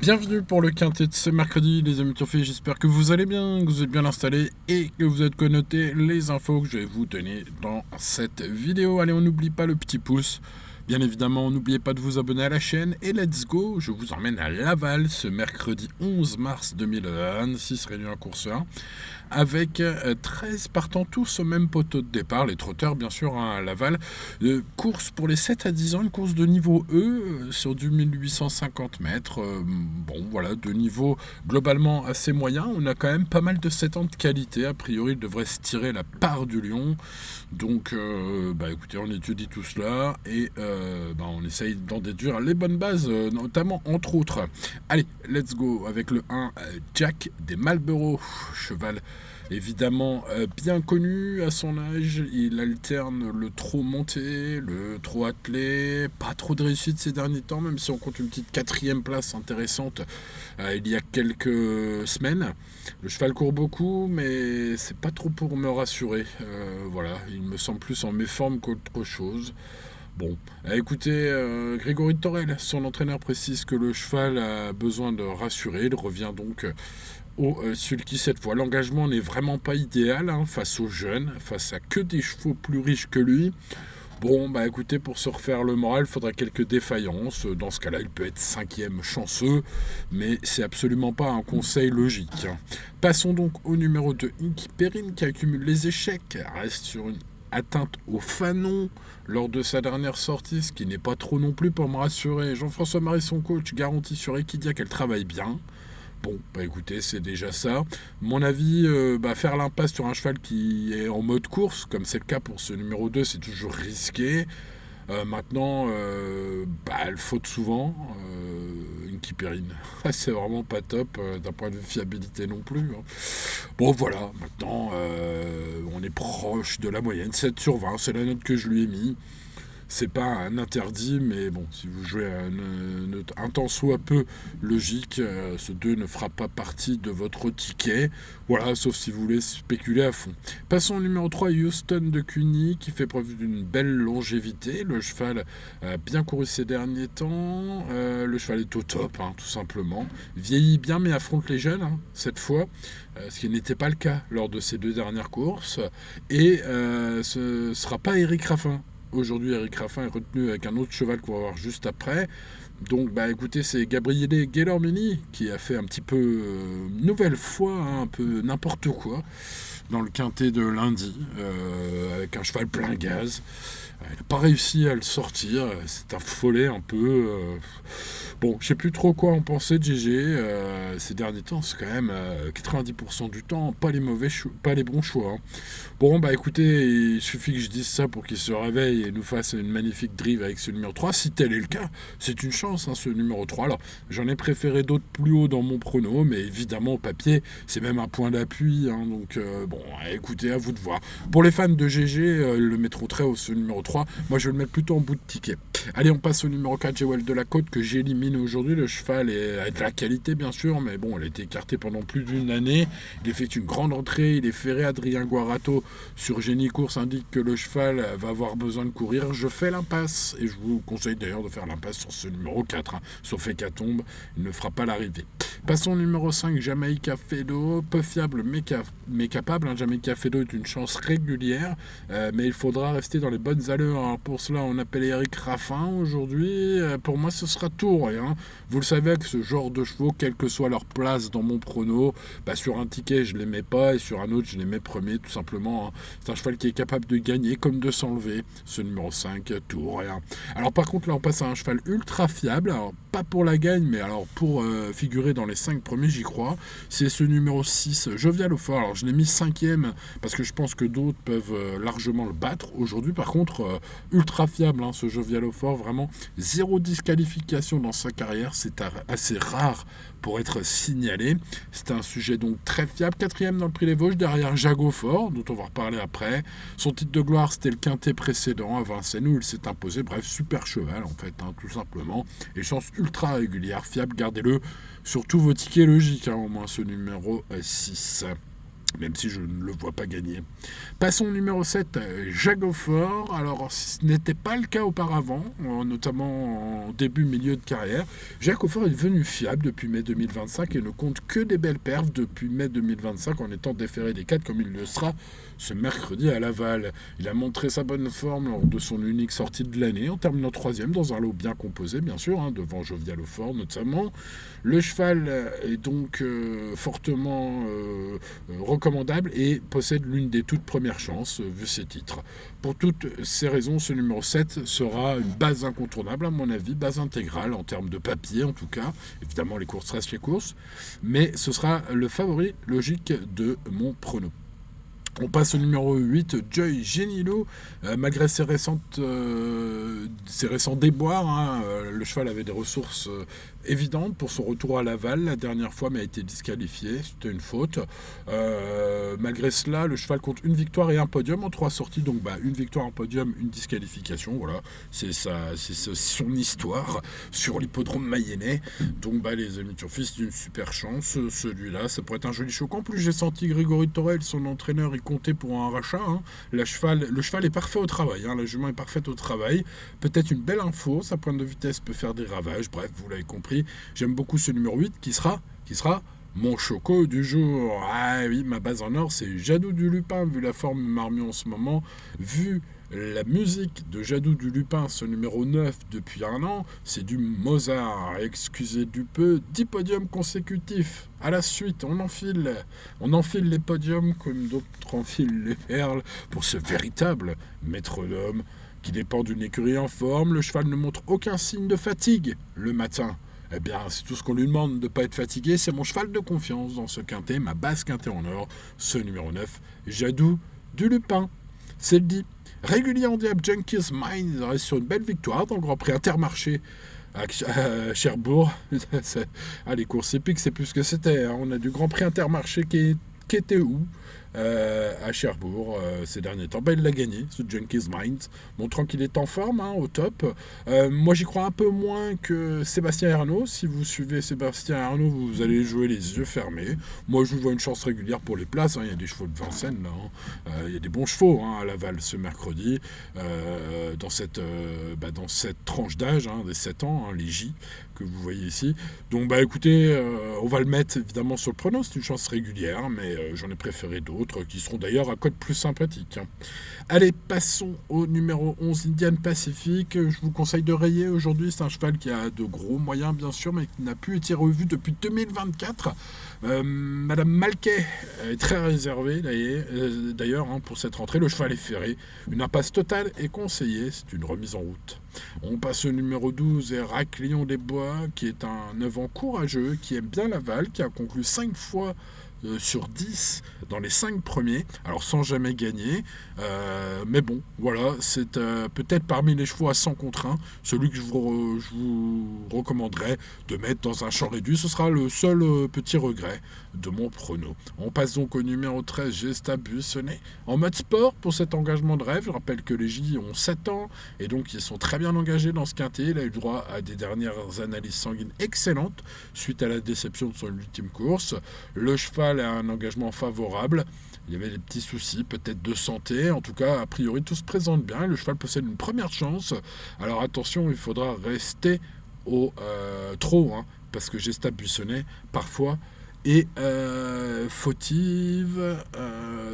Bienvenue pour le quintet de ce mercredi, les amis Toffés. J'espère que vous allez bien, que vous êtes bien installés et que vous êtes connotés les infos que je vais vous donner dans cette vidéo. Allez, on n'oublie pas le petit pouce. Bien évidemment, n'oubliez pas de vous abonner à la chaîne et let's go. Je vous emmène à Laval ce mercredi 11 mars 2026, réunion à course 1, avec 13 partants tous au même poteau de départ, les trotteurs bien sûr à Laval. Course pour les 7 à 10 ans, une course de niveau E sur du 1850 mètres. Bon voilà, de niveau globalement assez moyen. On a quand même pas mal de 7 ans de qualité. A priori, il devrait se tirer la part du lion. Donc écoutez, on étudie tout cela et on essaye d'en déduire les bonnes bases, notamment entre autres. Allez, let's go avec le 1, Jack des Marlborough, cheval évidemment bien connu à son âge. Il alterne le trot monté, le trot attelé, pas trop de réussite ces derniers temps, même si on compte une petite 4e place intéressante il y a quelques semaines. Le cheval court beaucoup, mais c'est pas trop pour me rassurer. Voilà, il me semble plus en méforme qu'autre chose. Bon, écoutez, Grégory Torel, son entraîneur, précise que le cheval a besoin de rassurer. Il revient donc au sulky cette fois. L'engagement n'est vraiment pas idéal face aux jeunes, face à que des chevaux plus riches que lui. Bon, écoutez, pour se refaire le moral, il faudra quelques défaillances. Dans ce cas-là, il peut être 5e chanceux, mais c'est absolument pas un conseil logique. Passons donc au numéro 2, Inky Perrine, qui accumule les échecs, reste sur une atteinte au fanon lors de sa dernière sortie, ce qui n'est pas trop non plus pour me rassurer. Jean-François Marie, son coach, garantit sur Equidia qu'elle travaille bien. Bon, écoutez, c'est déjà ça. Mon avis, faire l'impasse sur un cheval qui est en mode course, comme c'est le cas pour ce numéro 2, c'est toujours risqué. Maintenant, elle faute souvent. Inky Perrine, c'est vraiment pas top d'un point de vue fiabilité non plus. Bon, voilà, maintenant, on est proche de la moyenne. 7 sur 20, c'est la note que je lui ai mis. C'est pas un interdit, mais bon, si vous jouez un tant soit peu logique, ce 2 ne fera pas partie de votre ticket. Voilà, sauf si vous voulez spéculer à fond. Passons au numéro 3, Houston de Cuny, qui fait preuve d'une belle longévité. Le cheval a bien couru ces derniers temps. Le cheval est au top, tout simplement. Vieillit bien, mais affronte les jeunes, cette fois. Ce qui n'était pas le cas lors de ces 2 dernières courses. Et ce ne sera pas Éric Raffin. Aujourd'hui, Éric Raffin est retenu avec un autre cheval qu'on va voir juste après. Donc, écoutez, c'est Gabriele Guelormini qui a fait un petit peu, nouvelle fois, un peu n'importe quoi, dans le quintet de lundi, avec un cheval plein gaz. Elle n'a pas réussi à le sortir, c'est affolé un peu. Bon, je sais plus trop quoi en penser de GG. Ces derniers temps, c'est quand même 90% du temps, pas les bons choix. Bon, écoutez, il suffit que je dise ça pour qu'il se réveille et nous fasse une magnifique drive avec ce numéro 3. Si tel est le cas, c'est une chance, ce numéro 3. Alors, j'en ai préféré d'autres plus haut dans mon prono, mais évidemment, au papier, c'est même un point d'appui. Donc, écoutez, à vous de voir. Pour les fans de GG, le mettront très haut, ce numéro 3. Moi, je vais le mettre plutôt en bout de ticket. Allez, on passe au numéro 4, Jewel de la Côte, que j'élimine aujourd'hui. Le cheval a de la qualité, bien sûr, mais bon, elle a été écartée pendant plus d'une année. Il effectue une grande entrée. Il est ferré. Adrien Guarato sur Génie Course indique que le cheval va avoir besoin de courir. Je fais l'impasse, et je vous conseille d'ailleurs de faire l'impasse sur ce numéro 4. Sauf hécatombe, il ne fera pas l'arrivée. Passons au numéro 5, Jamaica Fedo, peu fiable mais capable. Jamaica Fedo est une chance régulière, mais il faudra rester dans les bonnes allures. Alors pour cela, on appelle Éric Raffin aujourd'hui. Pour moi, ce sera tout. Vous le savez, avec ce genre de chevaux, quelle que soit leur place dans mon prono, sur un ticket, je ne les mets pas, et sur un autre, je les mets premier, tout simplement. C'est un cheval qui est capable de gagner comme de s'enlever. Ce numéro 5, tout rien. Alors par contre, là, on passe à un cheval ultra fiable. Alors, pas pour la gagne, mais alors pour figurer dans les 5 premiers, j'y crois. C'est ce numéro 6, Jovial au fort. Alors, je l'ai mis 5e parce que je pense que d'autres peuvent largement le battre. Aujourd'hui, par contre, ultra fiable, ce Jovial au fort. Vraiment, 0 disqualification dans sa carrière. C'est assez rare pour être signalé. C'est un sujet donc très fiable. 4e dans le prix des Vosges, derrière Jago Fort, dont on va reparler après. Son titre de gloire, c'était le quintet précédent à Vincennes où il s'est imposé. Bref, super cheval en fait, tout simplement. Et chance ultra régulière, fiable. Gardez-le sur tous vos tickets logiques, au moins ce numéro 6. même si je ne le vois pas gagner. Passons au numéro 7, Jagofor. Alors, ce n'était pas le cas auparavant, notamment en début, milieu de carrière. Jagofor est devenu fiable depuis mai 2025 et ne compte que des belles perfs depuis mai 2025 en étant déféré des 4 comme il le sera ce mercredi à Laval. Il a montré sa bonne forme lors de son unique sortie de l'année en terminant 3e dans un lot bien composé, bien sûr, devant Jovial Fort notamment. Le cheval est donc fortement recommandable et possède l'une des toutes premières chances vu ses titres. Pour toutes ces raisons, ce numéro 7 sera une base incontournable à mon avis, base intégrale en termes de papier en tout cas. Évidemment les courses restent les courses, mais ce sera le favori logique de mon prono. On passe au numéro 8, Joy Genilo. Malgré ses récents déboires, le cheval avait des ressources évidentes pour son retour à Laval la dernière fois, mais a été disqualifié. C'était une faute. Malgré cela, le cheval compte une victoire et un podium en 3 sorties. Donc une victoire, un podium, une disqualification. Voilà, c'est son histoire sur l'hippodrome mayennais. Donc les amis turfistes, une super chance. Celui-là, ça pourrait être un joli choquant. En plus, j'ai senti Grégory Torel, son entraîneur, compté pour un rachat. Le cheval est parfait au travail. La jument est parfaite au travail. Peut-être une belle info. Sa pointe de vitesse peut faire des ravages. Bref, vous l'avez compris. J'aime beaucoup ce numéro 8 qui sera mon choco du jour. Ah oui, ma base en or, c'est Jadou du Lupin. Vu la forme de Marmion en ce moment, vu la musique de Jadou du Lupin, ce numéro 9 depuis un an, c'est du Mozart. Excusez du peu, 10 podiums consécutifs. À la suite, on enfile les podiums comme d'autres enfilent les perles pour ce véritable métronome qui dépend d'une écurie en forme. Le cheval ne montre aucun signe de fatigue le matin. Eh bien, c'est tout ce qu'on lui demande de ne pas être fatigué. C'est mon cheval de confiance dans ce quintet, ma base quintet en or, ce numéro 9, Jadou du Lupin. C'est le dit. Régulier en diable, Junkies Mind reste sur une belle victoire dans le Grand Prix Intermarché à Cherbourg. Les courses épiques, c'est plus ce que c'était. On a du Grand Prix Intermarché qui était où à Cherbourg ces derniers temps. Il l'a gagné, ce Junkies Mind, montrant qu'il est en forme, au top. Moi, j'y crois un peu moins que Sébastien Ernaud. Si vous suivez Sébastien Ernaud, vous allez jouer les yeux fermés. Moi, je vous vois une chance régulière pour les places. Il y a des chevaux de Vincennes, là. Il y a des bons chevaux à Laval ce mercredi, dans cette tranche d'âge, des 7 ans, les J que vous voyez ici. Donc, écoutez, on va le mettre évidemment sur le prono. C'est une chance régulière, mais j'en ai préféré d'autres qui seront d'ailleurs à cote plus sympathique. Allez, passons au numéro 11, Indian Pacific. Je vous conseille de rayer aujourd'hui. C'est un cheval qui a de gros moyens, bien sûr, mais qui n'a plus été revu depuis 2024. Madame Malquet est très réservée, d'ailleurs, pour cette rentrée. Le cheval est ferré. Une impasse totale est conseillée. C'est une remise en route. On passe au numéro 12, Héraclion des Bois, qui est un 9 ans courageux, qui aime bien Laval, qui a conclu 5 fois sur 10 dans les 5 premiers, alors sans jamais gagner, mais bon, voilà, c'est peut-être parmi les chevaux à 100 contre 1, celui que je vous recommanderais de mettre dans un champ réduit. Ce sera le seul petit regret de mon prono. On passe donc au numéro 13, Gesta Buissonnet, en mode sport pour cet engagement de rêve. Je rappelle que les J ont 7 ans, et donc ils sont très bien engagés dans ce quintet. Il a eu droit à des dernières analyses sanguines excellentes, suite à la déception de son ultime course. Le cheval a un engagement favorable. Il y avait des petits soucis, peut-être de santé. En tout cas, a priori, tout se présente bien. Le cheval possède une première chance. Alors attention, il faudra rester au trot, parce que Gesta Buissonnet, parfois, est fautive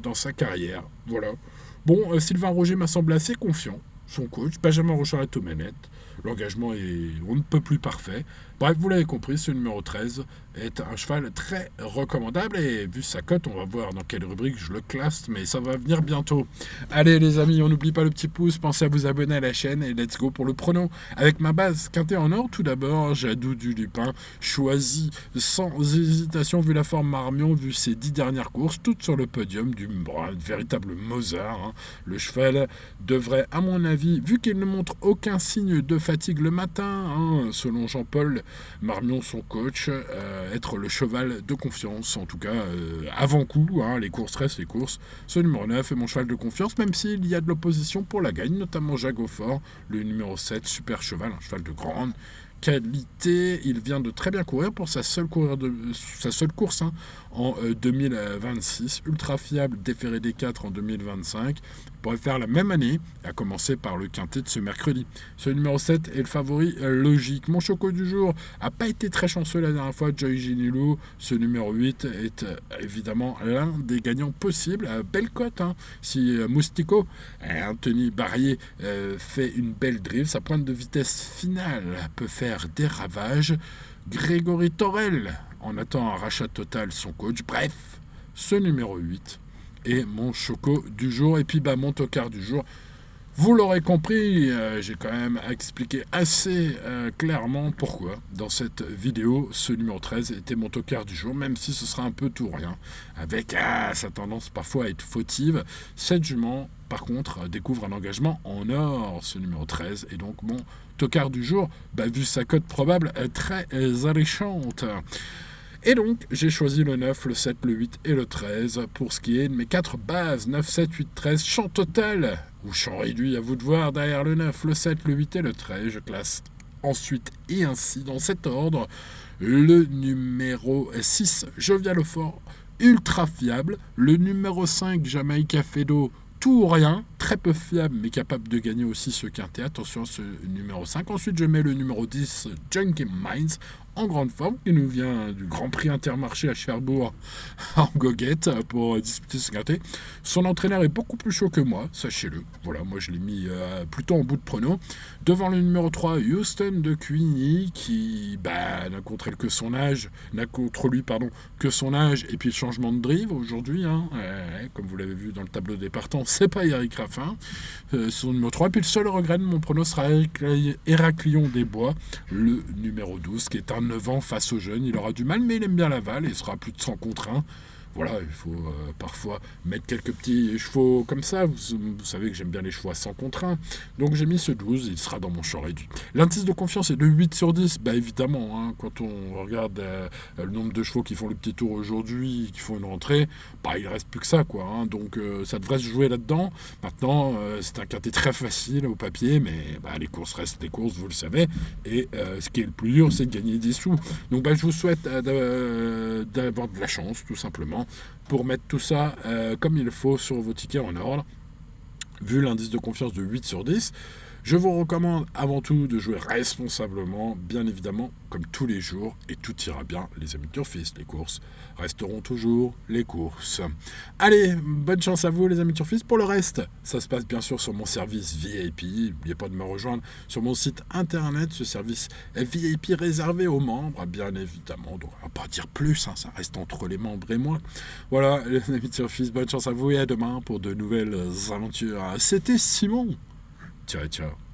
dans sa carrière. Voilà. Bon, Sylvain Roger m'a semblé assez confiant. Son coach, Benjamin Rochard est aux manettes. L'engagement est on ne peut plus parfait. Bref, vous l'avez compris, ce numéro 13 est un cheval très recommandable. Et vu sa cote, on va voir dans quelle rubrique je le classe, mais ça va venir bientôt. Allez les amis, on n'oublie pas le petit pouce, pensez à vous abonner à la chaîne et let's go pour le prono. Avec ma base quintet en or, tout d'abord, Jadou du Lupin, choisi sans hésitation vu la forme Marmion, vu ses 10 dernières courses, toutes sur le podium du véritable Mozart. Le cheval devrait, à mon avis, vu qu'il ne montre aucun signe de fatigue le matin, selon Jean-Paul Marmion, son coach, être le cheval de confiance, en tout cas avant coup, les courses restent les courses. Ce numéro 9 est mon cheval de confiance, même s'il y a de l'opposition pour la gagne, notamment Jagofor, le numéro 7, super cheval, un cheval de grande qualité. Il vient de très bien courir pour sa seule course hein, en 2026. Ultra fiable, déféré des 4 en 2025. Il pourrait faire la même année, à commencer par le quintet de ce mercredi. Ce numéro 7 est le favori logique. Mon choco du jour n'a pas été très chanceux la dernière fois. Joy Ginilou, ce numéro 8, est évidemment l'un des gagnants possibles. Belle cote, hein. Si Moustico, Anthony Barrier, fait une belle drive, sa pointe de vitesse finale peut faire des ravages. Grégory Torel en attend un rachat total son coach. Bref, ce numéro 8 est mon choco du jour. Et puis mon tocard du jour, vous l'aurez compris, j'ai quand même expliqué assez clairement pourquoi dans cette vidéo ce numéro 13 était mon tocard du jour, même si ce sera un peu tout rien, avec sa tendance parfois à être fautive. Cette jument, par contre, découvre un engagement en or, ce numéro 13, et donc mon tocard du jour, vu sa cote probable, très alléchante. Et donc, j'ai choisi le 9, le 7, le 8 et le 13 pour ce qui est de mes 4 bases. 9, 7, 8, 13, champ total ou champ réduit, à vous de voir, derrière le 9, le 7, le 8 et le 13. Je classe ensuite et ainsi, dans cet ordre, le numéro 6, Jovial au fort, ultra fiable. Le numéro 5, Jamaica Fedo, tout ou rien, très peu fiable, mais capable de gagner aussi ce quintet. Attention à ce numéro 5. Ensuite, je mets le numéro 10, Junkie Minds, en grande forme, qui nous vient du Grand Prix Intermarché à Cherbourg en goguette pour disputer ce quintet. Son entraîneur est beaucoup plus chaud que moi, sachez-le. Voilà, moi je l'ai mis plutôt en bout de prono. Devant le numéro 3, Houston de Queenie, qui n'a contre lui que son âge et puis le changement de drive aujourd'hui. Comme vous l'avez vu dans le tableau des partants, c'est pas Eric Raffin. Son numéro 3. Et puis le seul regret de mon prono sera Héraclion des Bois, le numéro 12, qui est un 9 ans face aux jeunes. Il aura du mal, mais il aime bien l'aval et il sera plus de 100 contre 1. Voilà, il faut parfois mettre quelques petits chevaux comme ça. Vous savez que j'aime bien les chevaux à 100 contre 1. Donc j'ai mis ce 12, il sera dans mon champ réduit. L'indice de confiance est de 8 sur 10. Évidemment, hein, quand on regarde le nombre de chevaux qui font le petit tour aujourd'hui, qui font une rentrée, il reste plus que ça, quoi. Hein. Donc ça devrait se jouer là-dedans. Maintenant, c'est un quintet très facile au papier, mais les courses restent des courses, vous le savez. Et ce qui est le plus dur, c'est de gagner des sous. Donc je vous souhaite d'avoir de la chance, tout simplement, pour mettre tout ça comme il faut sur vos tickets en ordre. Vu l'indice de confiance de 8 sur 10, je vous recommande avant tout de jouer responsablement, bien évidemment, comme tous les jours, et tout ira bien, les amis turfistes. Les courses resteront toujours les courses. Allez, bonne chance à vous, les amis turfistes. Pour le reste, ça se passe bien sûr sur mon service VIP. N'oubliez pas de me rejoindre sur mon site internet, ce service VIP réservé aux membres, bien évidemment. Donc, on va pas dire plus, ça reste entre les membres et moi. Voilà, les amis turfistes, bonne chance à vous et à demain pour de nouvelles aventures. C'était Simon. Ciao, ciao.